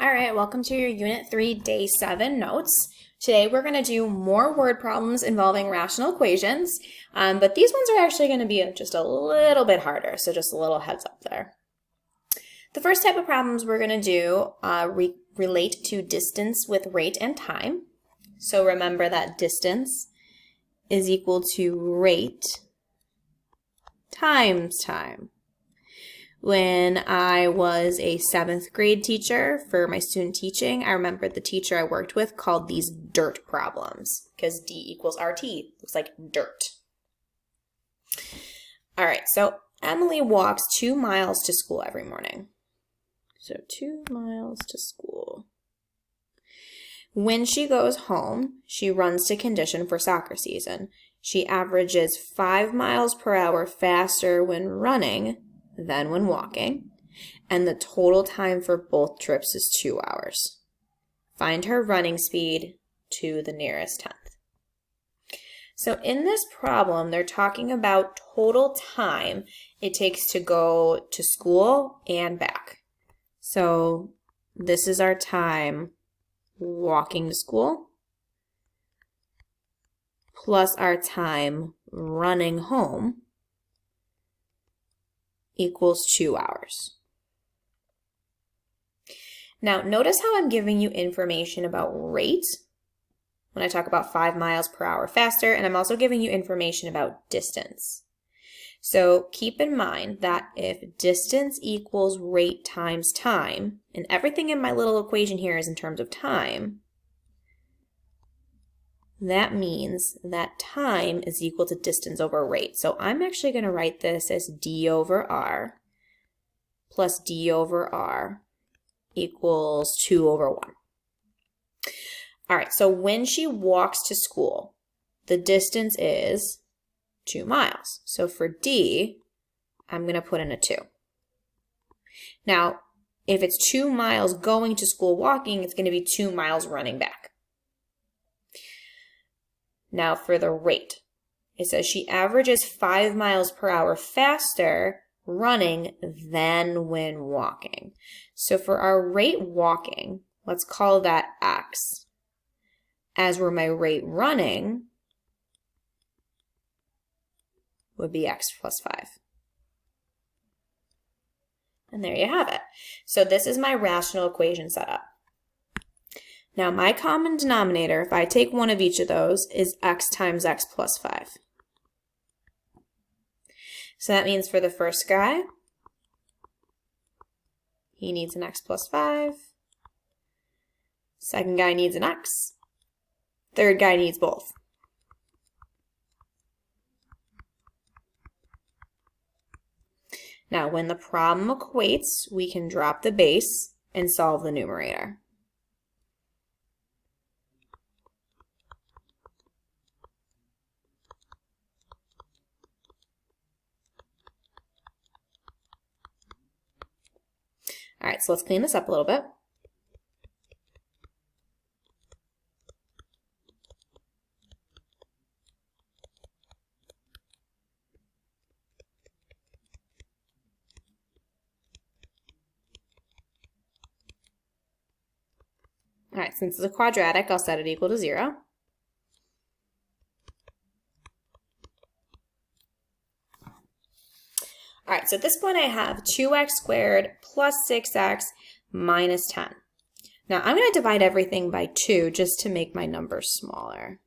All right, welcome to your Unit 3, Day 7 notes. Today we're going to do more word problems involving rational equations, but these ones are actually going to be just a little bit harder, so just a little heads up there. The first type of problems we're going to do relate to distance with rate and time. So remember that distance is equal to rate times time. When I was a 7th grade teacher for my student teaching, I remember the teacher I worked with called these dirt problems because D equals RT. Looks like dirt. All right, so Emily walks 2 miles to school every morning. So 2 miles to school. When she goes home, she runs to condition for soccer season. She averages 5 miles per hour faster when running than when walking, and the total time for both trips is 2 hours. Find her running speed to the nearest tenth. So in this problem, they're talking about total time it takes to go to school and back. So this is our time walking to school plus our time running home equals 2 hours. Now, notice how I'm giving you information about rate when I talk about 5 miles per hour faster, and I'm also giving you information about distance. So keep in mind that if distance equals rate times time, and everything in my little equation here is in terms of time, that means that time is equal to distance over rate. So I'm actually going to write this as d over r plus d over r equals 2 over 1. All right, so when she walks to school, the distance is 2 miles. So for d, I'm going to put in a 2. Now, if it's 2 miles going to school walking, it's going to be 2 miles running back. Now for the rate, it says she averages 5 miles per hour faster running than when walking. So for our rate walking, let's call that x. As where my rate running would be x plus 5. And there you have it. So this is my rational equation setup. Now, my common denominator, if I take one of each of those, is x times x plus 5. So that means for the first guy, he needs an x plus 5. Second guy needs an x. Third guy needs both. Now, when the problem equates, we can drop the base and solve the numerator. All right, so let's clean this up a little bit. All right, since it's a quadratic, I'll set it equal to 0. All right, so at this point I have 2x squared plus 6x minus 10. Now I'm going to divide everything by 2 just to make my numbers smaller.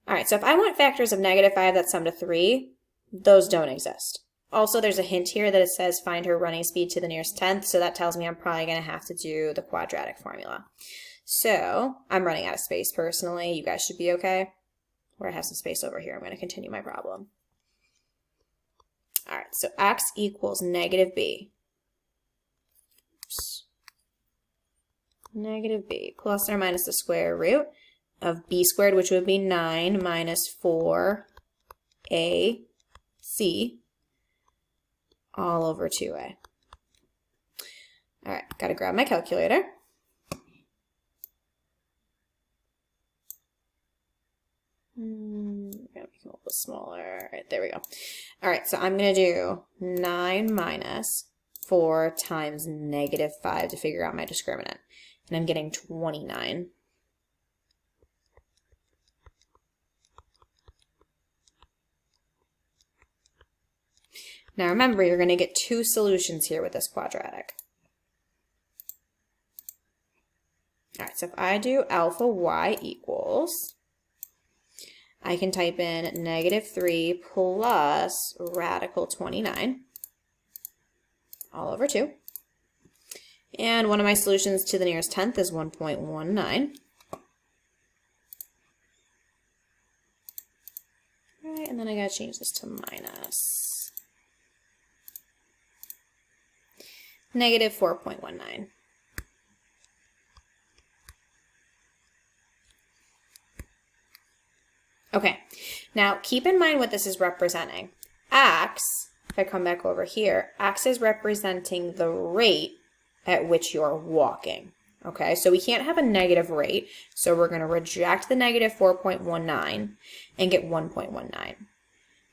All right, so if I want factors of -5 that sum to 3, those don't exist. Also, there's a hint here that it says find her running speed to the nearest tenth, so that tells me I'm probably going to have to do the quadratic formula. So I'm running out of space personally. You guys should be okay. Where I have some space over here, I'm going to continue my problem. All right, so x equals -b. Oops. -b plus or minus the square root of b squared, which would be 9 minus 4ac all over 2a. All right, got to grab my calculator. Gotta make them a little smaller. All right, there we go. All right, so I'm going to do 9 minus 4 times negative 5 to figure out my discriminant. And I'm getting 29. Now remember, you're going to get 2 solutions here with this quadratic. All right, so if I do alpha y equals, I can type in negative 3 plus radical 29 all over 2. And one of my solutions to the nearest tenth is 1.19. All right, and then I got to change this to minus. Negative 4.19. Okay, now keep in mind what this is representing. X, if I come back over here, X is representing the rate at which you're walking. Okay, so we can't have a negative rate, so we're going to reject the negative 4.19 and get 1.19.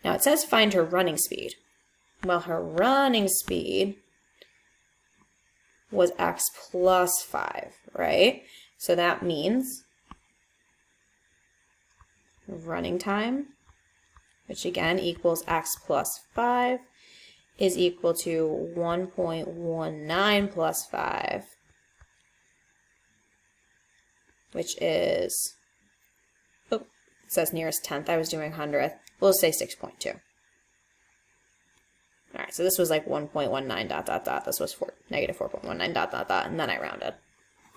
Now it says find her running speed. Well, her running speed was X plus 5, right? So that means running time, which again equals X plus 5, is equal to 1.19 plus 5, which is, oh, it says nearest tenth. I was doing 100th. We'll say 6.2. All right, so this was like 1.19 dot, dot, dot. This was negative 4.19 dot, dot, dot, and then I rounded.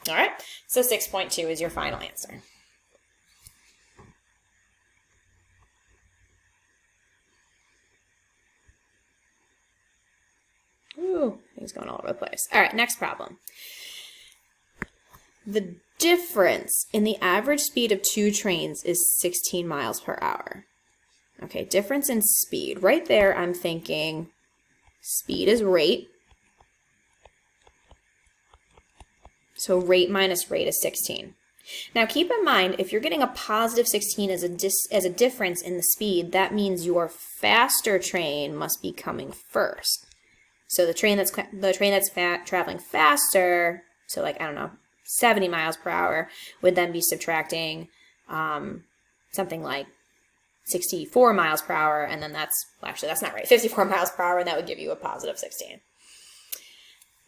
All right, so 6.2 is your final answer. Ooh, he's going all over the place. All right, next problem. The difference in the average speed of 2 trains is 16 miles per hour. Okay, difference in speed. Right there, I'm thinking speed is rate. So rate minus rate is 16. Now keep in mind, if you're getting a positive 16 as a difference in the speed, that means your faster train must be coming first. So the train that's traveling faster, so like, I don't know, 70 miles per hour, would then be subtracting something like 64 miles per hour, and then that's not right, 54 miles per hour, and that would give you a positive 16.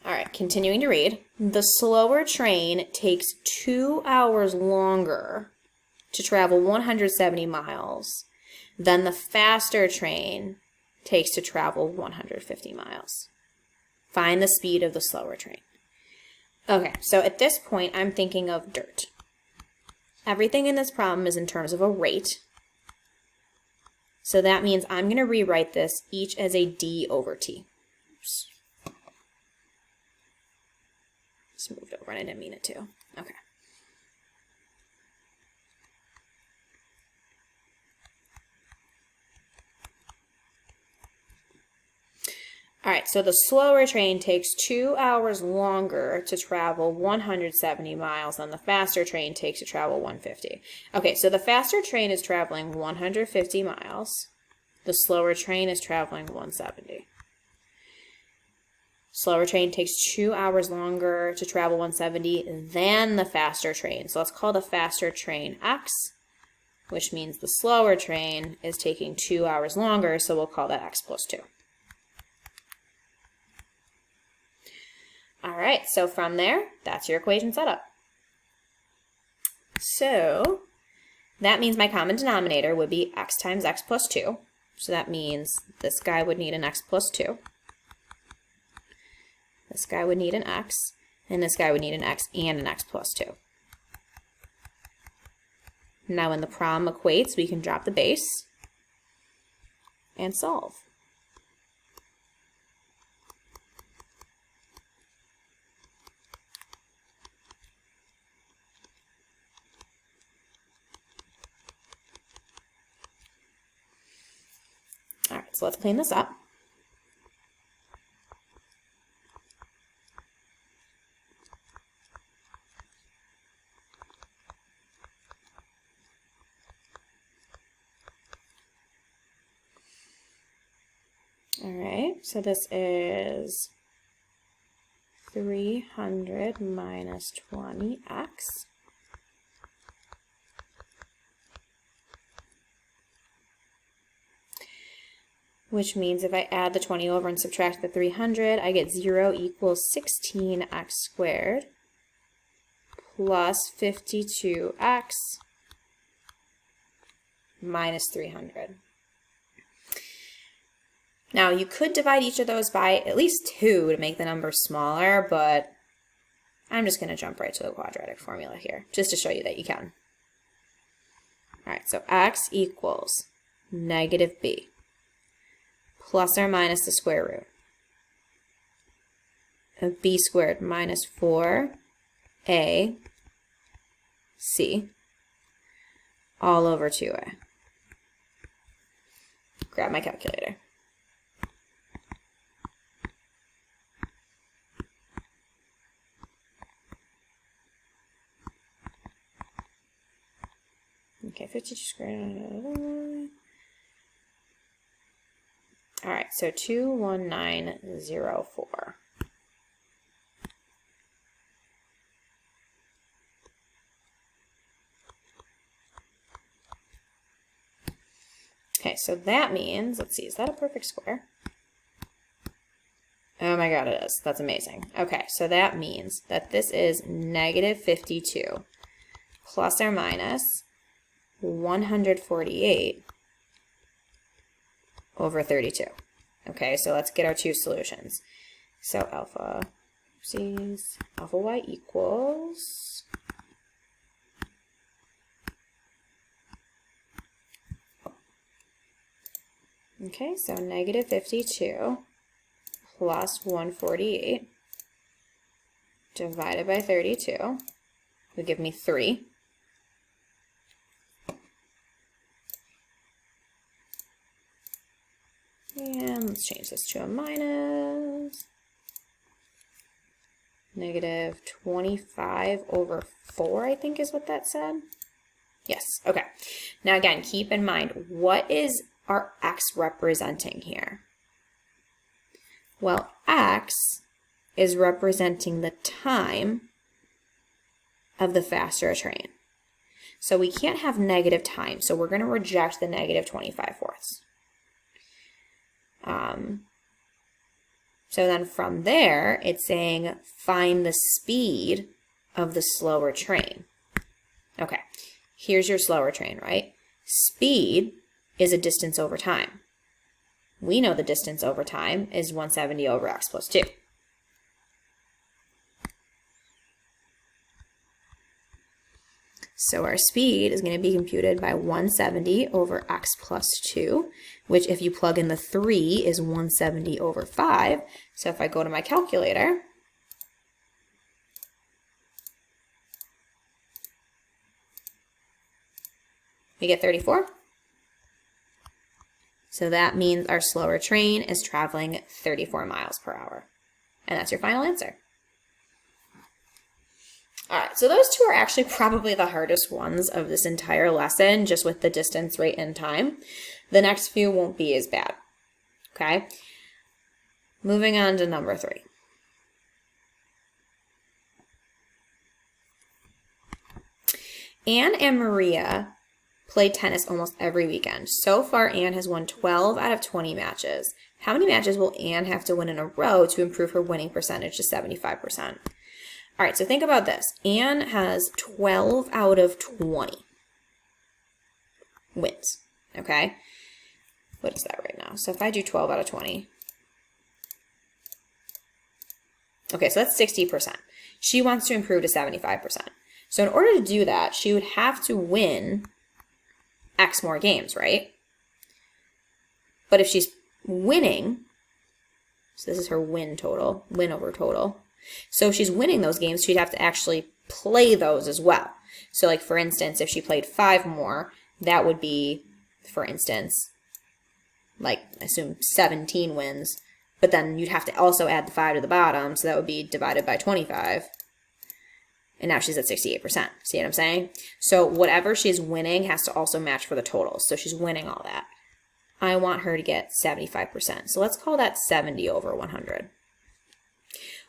All right, continuing to read. The slower train takes 2 hours longer to travel 170 miles than the faster train takes to travel 150 miles. Find the speed of the slower train. Okay, so at this point, I'm thinking of dirt. Everything in this problem is in terms of a rate. So that means I'm going to rewrite this each as a d over t. Oops. Just moved over and I didn't mean it to. Okay. All right, so the slower train takes 2 hours longer to travel 170 miles than the faster train takes to travel 150. Okay, so the faster train is traveling 150 miles. The slower train is traveling 170. Slower train takes 2 hours longer to travel 170 than the faster train. So let's call the faster train X, which means the slower train is taking 2 hours longer, so we'll call that X plus 2. All right, so from there, that's your equation set up. So that means my common denominator would be X times X plus 2. So that means this guy would need an X plus 2. This guy would need an X, and this guy would need an X and an X plus 2. Now when the problem equates, we can drop the base and solve. All right, so let's clean this up. All right, so this is 300 minus 20x. Which means if I add the 20 over and subtract the 300, I get 0 equals 16x squared plus 52x minus 300. Now, you could divide each of those by at least 2 to make the number smaller, but I'm just going to jump right to the quadratic formula here, just to show you that you can. All right, so x equals negative b plus or minus the square root of b squared minus 4ac all over 2a. Grab my calculator. Okay, 52 squared. All right, so 21904. Okay, so that means, let's see, is that a perfect square? Oh my God, it is. That's amazing. Okay, so that means that this is negative 52 plus or minus 148 over 32. Okay, so let's get our two solutions. So alpha y equals okay, so negative 52 plus 148 divided by 32 will give me 3. And let's change this to a minus. Negative 25 over 4, I think is what that said. Yes, okay. Now again, keep in mind, what is our x representing here? Well, x is representing the time of the faster train. So we can't have negative time, so we're going to reject the negative 25/4. So then from there, it's saying find the speed of the slower train. Okay, here's your slower train, right? Speed is a distance over time. We know the distance over time is 170 over x plus 2. So our speed is going to be computed by 170 over x plus 2, which if you plug in the 3 is 170 over 5. So if I go to my calculator, we get 34. So that means our slower train is traveling 34 miles per hour. And that's your final answer. All right, so those two are actually probably the hardest ones of this entire lesson, just with the distance, rate, and time. The next few won't be as bad, okay? Moving on to number 3. Anne and Maria play tennis almost every weekend. So far, Anne has won 12 out of 20 matches. How many matches will Anne have to win in a row to improve her winning percentage to 75%? All right, so think about this. Anne has 12 out of 20 wins, okay? What is that right now? So if I do 12 out of 20. Okay, so that's 60%. She wants to improve to 75%. So in order to do that, she would have to win X more games, right? But if she's winning, so this is her win total, win over total. So if she's winning those games, she'd have to actually play those as well. So like, for instance, if she played 5 more, that would be, for instance, like, assume 17 wins. But then you'd have to also add the 5 to the bottom, so that would be divided by 25. And now she's at 68%. See what I'm saying? So whatever she's winning has to also match for the totals. So she's winning all that. I want her to get 75%. So let's call that 70 over 100.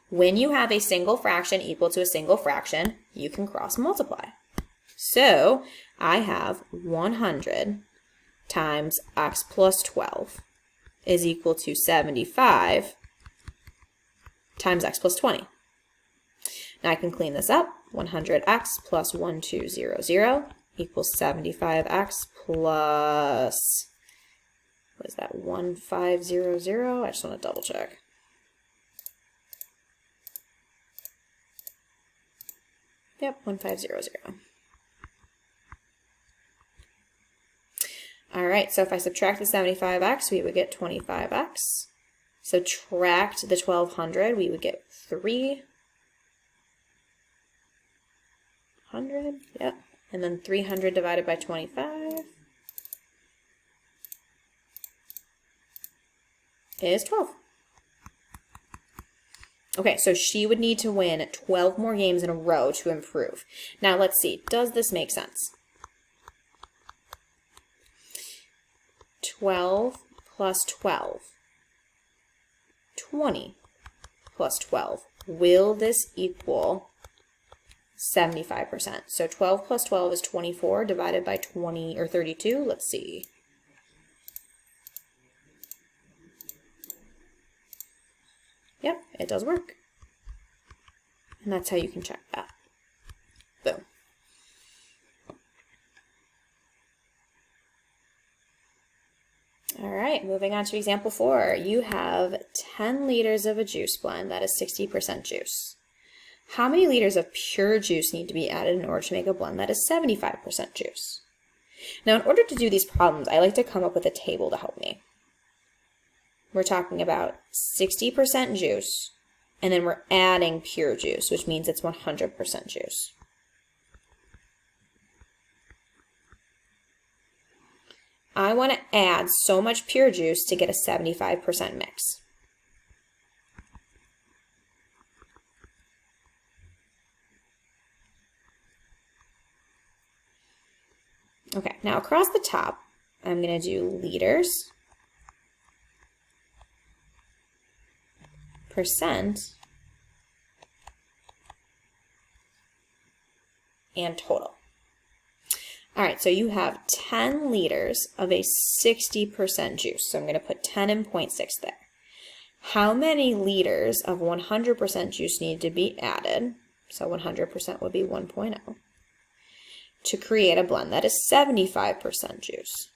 When you have a single fraction equal to a single fraction, you can cross multiply. So I have 100 times x plus 12 is equal to 75 times x plus 20. Now I can clean this up. 100x plus 1200 equals 75x plus, what is that, 1500? I just want to double check. Yep, 1500. All right, so if I subtract the 75x, we would get 25x. Subtract the 1200, we would get 300. Yep. And then 300 divided by 25 is 12. Okay, so she would need to win 12 more games in a row to improve. Now let's see, does this make sense? 12 plus 12. 20 plus 12. Will this equal 75%? So 12 plus 12 is 24 divided by 20 or 32. Let's see. Yep, it does work. And that's how you can check that. Boom. All right, moving on to example 4. You have 10 liters of a juice blend that is 60% juice. How many liters of pure juice need to be added in order to make a blend that is 75% juice? Now, in order to do these problems, I like to come up with a table to help me. We're talking about 60% juice, and then we're adding pure juice, which means it's 100% juice. I want to add so much pure juice to get a 75% mix. Okay, now across the top, I'm going to do liters, percent, and total. All right, so you have 10 liters of a 60% juice. So I'm going to put 10 and 0.6 there. How many liters of 100% juice need to be added? So 100% would be 1.0 to create a blend that is 75% juice.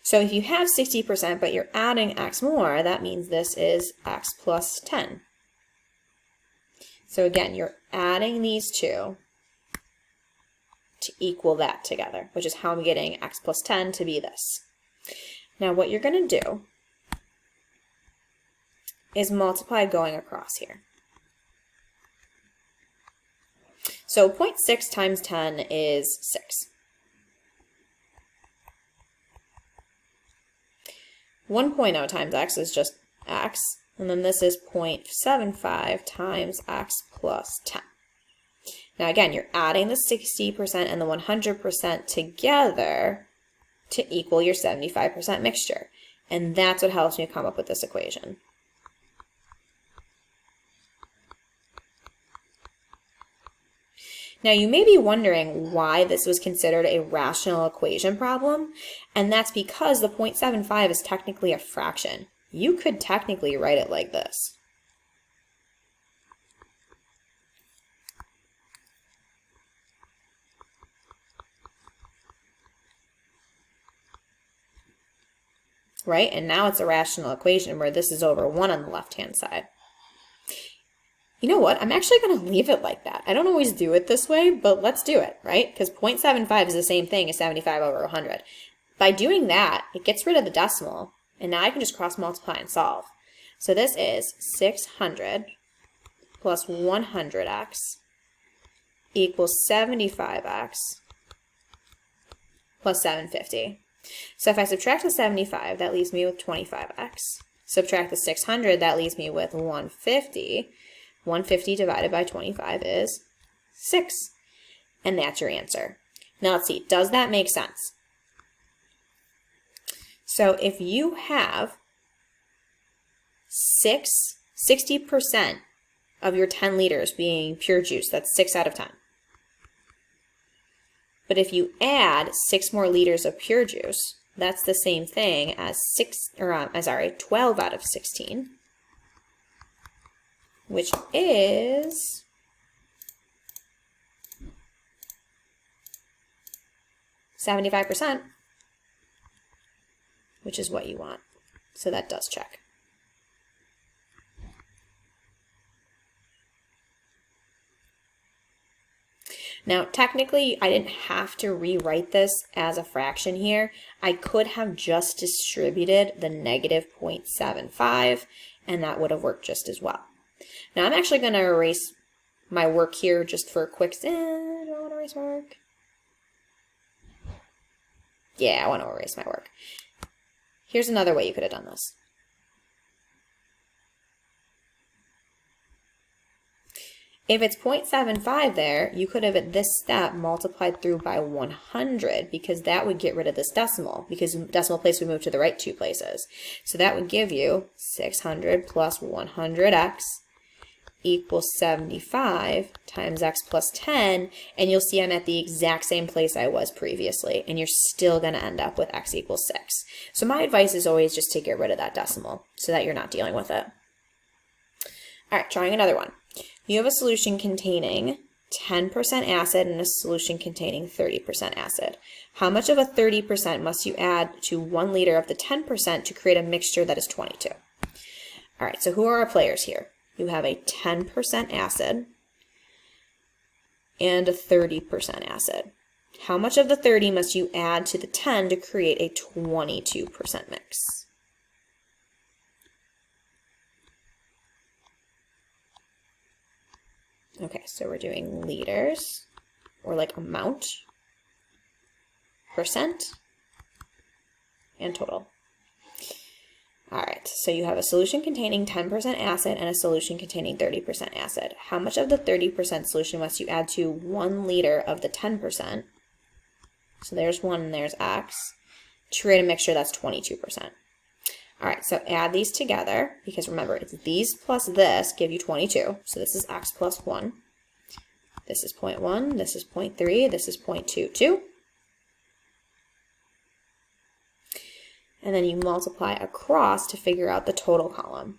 So if you have 60%, but you're adding x more, that means this is x plus 10. So again, you're adding these two to equal that together, which is how I'm getting x plus 10 to be this. Now what you're going to do is multiply going across here. So 0.6 times 10 is 6. 1.0 times x is just x, and then this is 0.75 times x plus 10. Now again, you're adding the 60% and the 100% together to equal your 75% mixture. And that's what helps me come up with this equation. Now you may be wondering why this was considered a rational equation problem, and that's because the 0.75 is technically a fraction. You could technically write it like this. Right? And now it's a rational equation where this is over 1 on the left-hand side. You know what? I'm actually going to leave it like that. I don't always do it this way, but let's do it, right? Because 0.75 is the same thing as 75 over 100. By doing that, it gets rid of the decimal, and now I can just cross multiply and solve. So this is 600 plus 100x equals 75x plus 750. So if I subtract the 75, that leaves me with 25x. Subtract the 600, that leaves me with 150. 150 divided by 25 is 6. And that's your answer. Now let's see, does that make sense? So if you have 60% of your 10 liters being pure juice, that's 6 out of 10. But if you add 6 more liters of pure juice, that's the same thing as 12 out of 16, which is 75%, which is what you want. So that does check. Now, technically, I didn't have to rewrite this as a fraction here. I could have just distributed the negative 0.75, and that would have worked just as well. Now, I'm actually going to erase my work here just for a quick... do I want to erase my work? Yeah, I want to erase my work. Here's another way you could have done this. If it's 0.75 there, you could have at this step multiplied through by 100 because that would get rid of this decimal because decimal place would move to the right 2 places. So that would give you 600 plus 100x equals 75 times x plus 10, and you'll see I'm at the exact same place I was previously, and you're still going to end up with x equals 6. So my advice is always just to get rid of that decimal so that you're not dealing with it. All right, trying another one. You have a solution containing 10% acid and a solution containing 30% acid. How much of a 30% must you add to 1 liter of the 10% to create a mixture that is 22? All right, so who are our players here? You have a 10% acid and a 30% acid. How much of the 30 must you add to the 10 to create a 22% mix? Okay, so we're doing liters, or like amount, percent, and total. All right, so you have a solution containing 10% acid and a solution containing 30% acid. How much of the 30% solution must you add to 1 liter of the 10%? So there's 1 and there's x, to create a mixture that's 22%. All right, so add these together, because remember, it's these plus this give you 22. So this is x plus 1. This is 0.1, this is 0.3, this is 0.22. And then you multiply across to figure out the total column.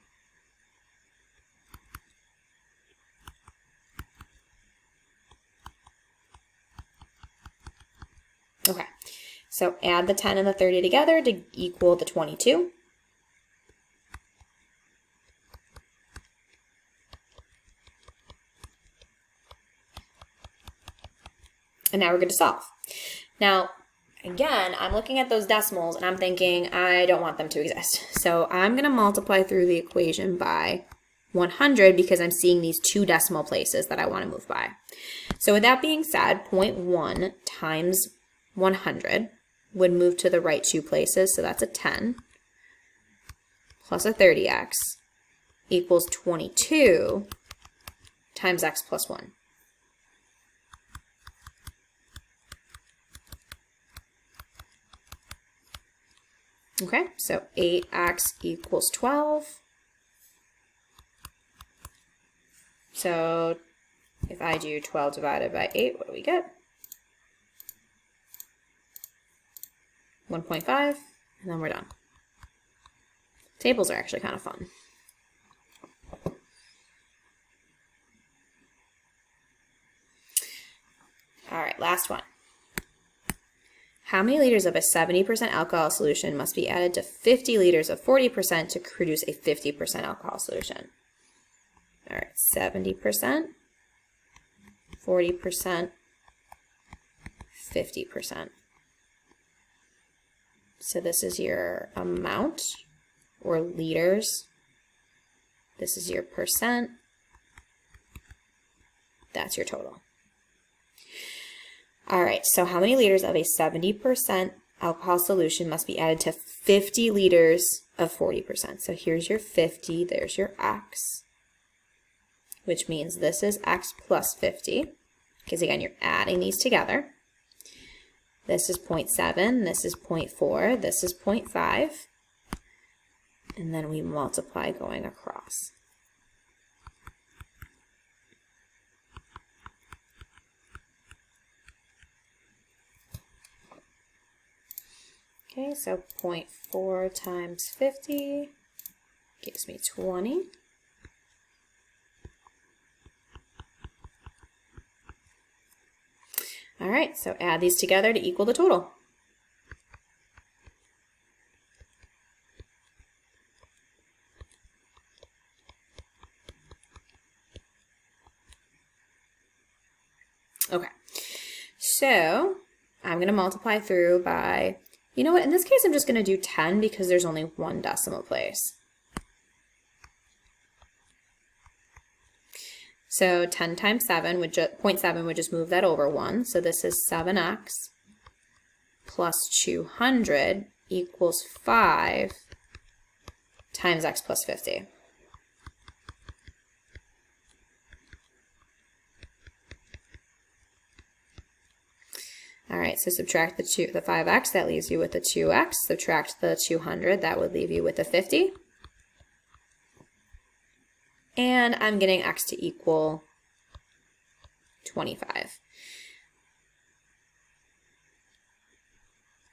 Okay, so add the 10 and the 30 together to equal the 22. And now we're going to solve. Now, again, I'm looking at those decimals and I'm thinking I don't want them to exist. So I'm going to multiply through the equation by 100 because I'm seeing these 2 decimal places that I want to move by. So with that being said, 0.1 times 100 would move to the right 2 places. So that's a 10 plus a 30x equals 22 times x plus 1. Okay, so 8x equals 12. So if I do 12 divided by 8, what do we get? 1.5, and then we're done. Tables are actually kind of fun. All right, last one. How many liters of a 70% alcohol solution must be added to 50 liters of 40% to produce a 50% alcohol solution? All right, 70%, 40%, 50%. So this is your amount, or liters. This is your percent. That's your total. All right, so how many liters of a 70% alcohol solution must be added to 50 liters of 40%? So here's your 50, there's your x, which means this is x plus 50, because again, you're adding these together. This is 0.7, this is 0.4, this is 0.5, and then we multiply going across. Okay, so 0.4 times 50 gives me 20. All right, so add these together to equal the total. Okay, so I'm going to multiply through by, you know what, in this case I'm just going to do 10 because there's only one decimal place. So 10 times 7 would 0.7 would just move that over 1. So this is 7x plus 200 equals 5 times x plus 50. All right, so subtract the 5x, that leaves you with the 2x. Subtract the 200, that would leave you with the 50. And I'm getting x to equal 25.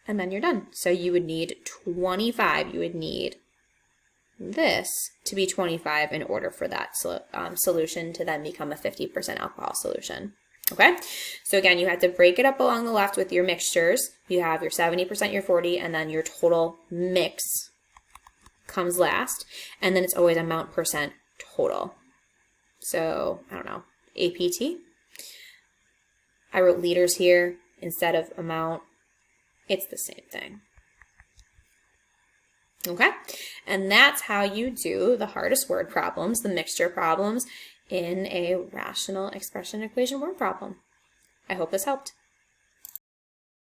And then you're done. So you would need 25. You would need this to be 25 in order for that solution to then become a 50% alcohol solution. Okay, so again, you have to break it up along the left with your mixtures. You have your 70%, your 40, and then your total mix comes last. And then it's always amount percent total. So, I don't know, APT. I wrote liters here instead of amount. It's the same thing. Okay, and that's how you do the hardest word problems, the mixture problems, in a rational expression equation word problem. I hope this helped.